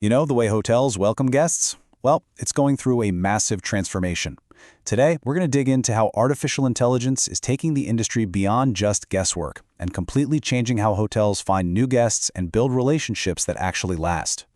You know, the way hotels welcome guests? Well, it's going through a massive transformation. Today, we're going to dig into how artificial intelligence is taking the industry beyond just guesswork and completely changing how hotels find new guests and build relationships that actually last.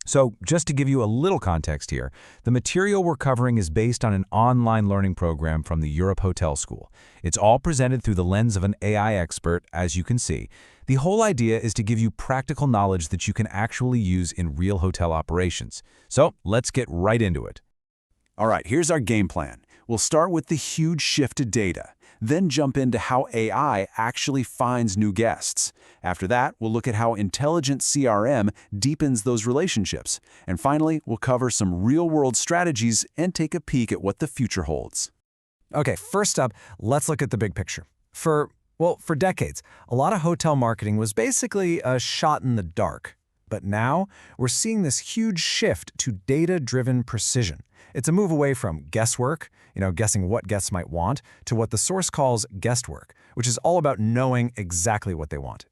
So, just to give you a little context here, the material we're covering is based on an online learning program from the Europe Hotel School. It's all presented through the lens of an AI expert, as you can see. The whole idea is to give you practical knowledge that you can actually use in real hotel operations. So, let's get right into it. All right, here's our game plan. We'll start with the huge shift to data, then jump into how AI actually finds new guests. After that, we'll look at how intelligent CRM deepens those relationships. And finally, we'll cover some real-world strategies and take a peek at what the future holds. Okay, first up, let's look at the big picture. For decades, a lot of hotel marketing was basically a shot in the dark. But now, we're seeing this huge shift to data-driven precision. It's a move away from guesswork, guessing what guests might want, to what the source calls guestwork, which is all about knowing exactly what they want.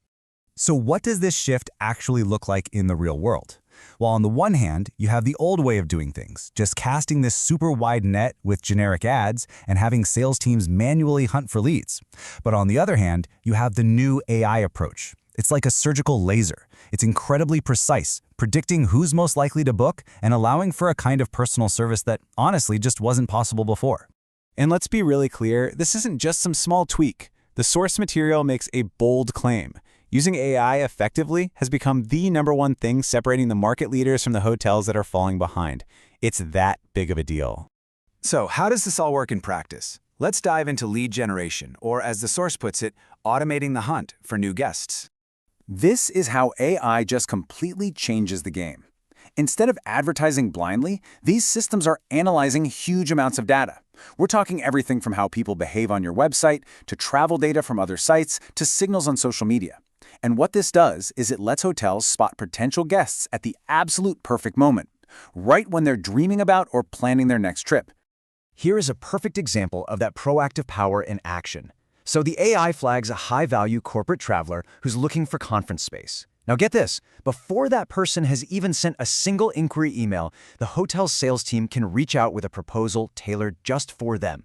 So what does this shift actually look like in the real world? Well, on the one hand, you have the old way of doing things, just casting this super wide net with generic ads and having sales teams manually hunt for leads. But on the other hand, you have the new AI approach. It's like a surgical laser. It's incredibly precise, predicting who's most likely to book and allowing for a kind of personal service that honestly just wasn't possible before. And let's be really clear, this isn't just some small tweak. The source material makes a bold claim. Using AI effectively has become the #1 thing separating the market leaders from the hotels that are falling behind. It's that big of a deal. So how does this all work in practice? Let's dive into lead generation, or as the source puts it, automating the hunt for new guests. This is how AI just completely changes the game. Instead of advertising blindly, these systems are analyzing huge amounts of data. We're talking everything from how people behave on your website, to travel data from other sites, to signals on social media. And what this does is it lets hotels spot potential guests at the absolute perfect moment, right when they're dreaming about or planning their next trip. Here is a perfect example of that proactive power in action. So the AI flags a high-value corporate traveler who's looking for conference space. Now get this, before that person has even sent a single inquiry email, the hotel's sales team can reach out with a proposal tailored just for them.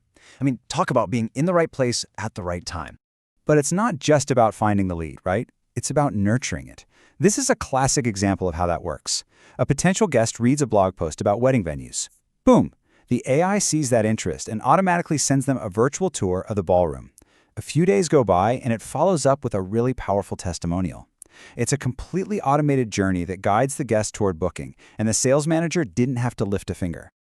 Talk about being in the right place at the right time. But it's not just about finding the lead, right? It's about nurturing it. This is a classic example of how that works. A potential guest reads a blog post about wedding venues. Boom! The AI sees that interest and automatically sends them a virtual tour of the ballroom. A few days go by and it follows up with a really powerful testimonial. It's a completely automated journey that guides the guest toward booking, and the sales manager didn't have to lift a finger.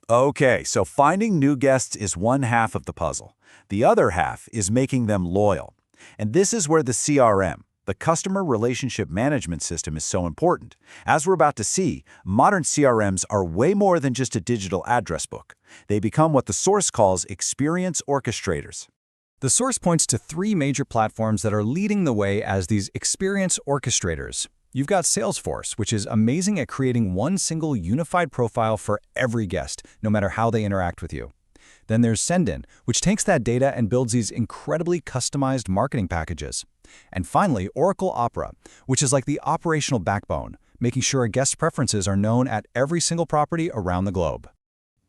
Okay, so finding new guests is one half of the puzzle. The other half is making them loyal. And this is where the CRM, the Customer Relationship Management System, is so important. As we're about to see, modern CRMs are way more than just a digital address book. They become what the source calls experience orchestrators. The source points to 3 major platforms that are leading the way as these experience orchestrators. You've got Salesforce, which is amazing at creating one single unified profile for every guest, no matter how they interact with you. Then there's Sendin, which takes that data and builds these incredibly customized marketing packages. And finally, Oracle Opera, which is like the operational backbone, making sure a guest's preferences are known at every single property around the globe.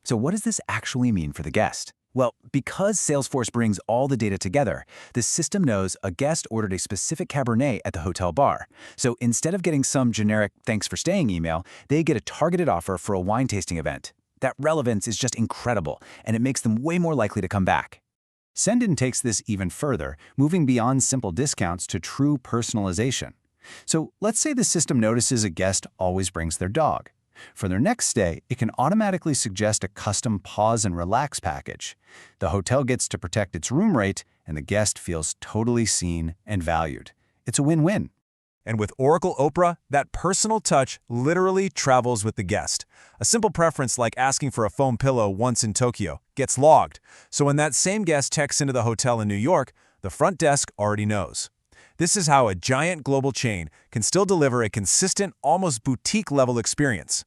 So what does this actually mean for the guest? Well, because Salesforce brings all the data together, the system knows a guest ordered a specific Cabernet at the hotel bar. So instead of getting some generic "thanks for staying" email, they get a targeted offer for a wine tasting event. That relevance is just incredible, and it makes them way more likely to come back. Sendin takes this even further, moving beyond simple discounts to true personalization. So let's say the system notices a guest always brings their dog. For their next stay, it can automatically suggest a custom pause and relax package. The hotel gets to protect its room rate, and the guest feels totally seen and valued. It's a win-win. And with Oracle Opera, that personal touch literally travels with the guest. A simple preference like asking for a foam pillow once in Tokyo gets logged. So when that same guest checks into the hotel in New York, the front desk already knows. This is how a giant global chain can still deliver a consistent, almost boutique-level experience.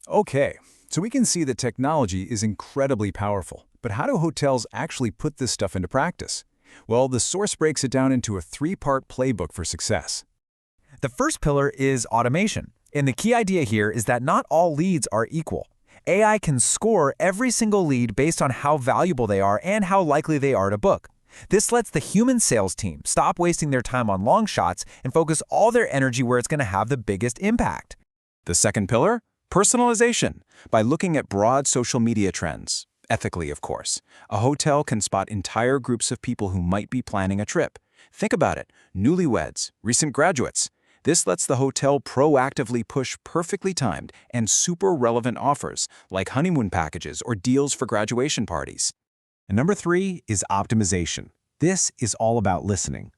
Okay, so we can see that technology is incredibly powerful. But how do hotels actually put this stuff into practice? Well, the source breaks it down into a 3-part playbook for success. The first pillar is automation. And the key idea here is that not all leads are equal. AI can score every single lead based on how valuable they are and how likely they are to book. This lets the human sales team stop wasting their time on long shots and focus all their energy where it's going to have the biggest impact. The second pillar? Personalization. By looking at broad social media trends. Ethically, of course. A hotel can spot entire groups of people who might be planning a trip. Think about it. Newlyweds, recent graduates. This lets the hotel proactively push perfectly timed and super relevant offers like honeymoon packages or deals for graduation parties. And number 3 is optimization. This is all about listening.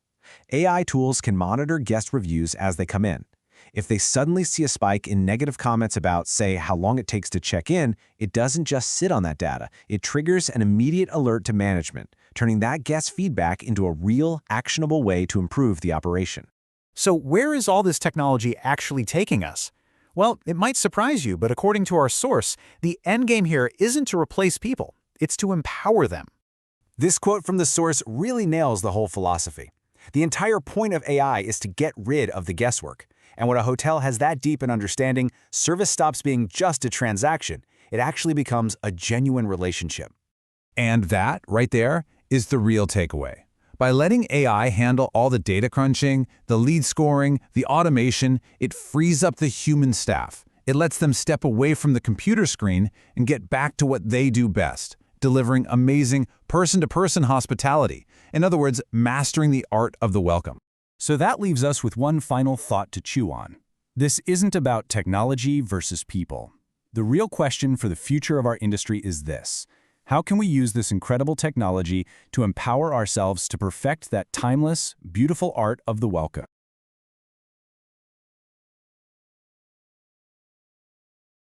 AI tools can monitor guest reviews as they come in. If they suddenly see a spike in negative comments about, say, how long it takes to check in, it doesn't just sit on that data. It triggers an immediate alert to management, turning that guest feedback into a real, actionable way to improve the operation. So where is all this technology actually taking us? Well, it might surprise you, but according to our source, the end game here isn't to replace people. It's to empower them. This quote from the source really nails the whole philosophy. The entire point of AI is to get rid of the guesswork. And when a hotel has that deep an understanding, service stops being just a transaction. It actually becomes a genuine relationship. And that, right there, is the real takeaway. By letting AI handle all the data crunching, the lead scoring, the automation, it frees up the human staff. It lets them step away from the computer screen and get back to what they do best, delivering amazing person-to-person hospitality. In other words, mastering the art of the welcome. So that leaves us with one final thought to chew on. This isn't about technology versus people. The real question for the future of our industry is this: how can we use this incredible technology to empower ourselves to perfect that timeless, beautiful art of the welcome?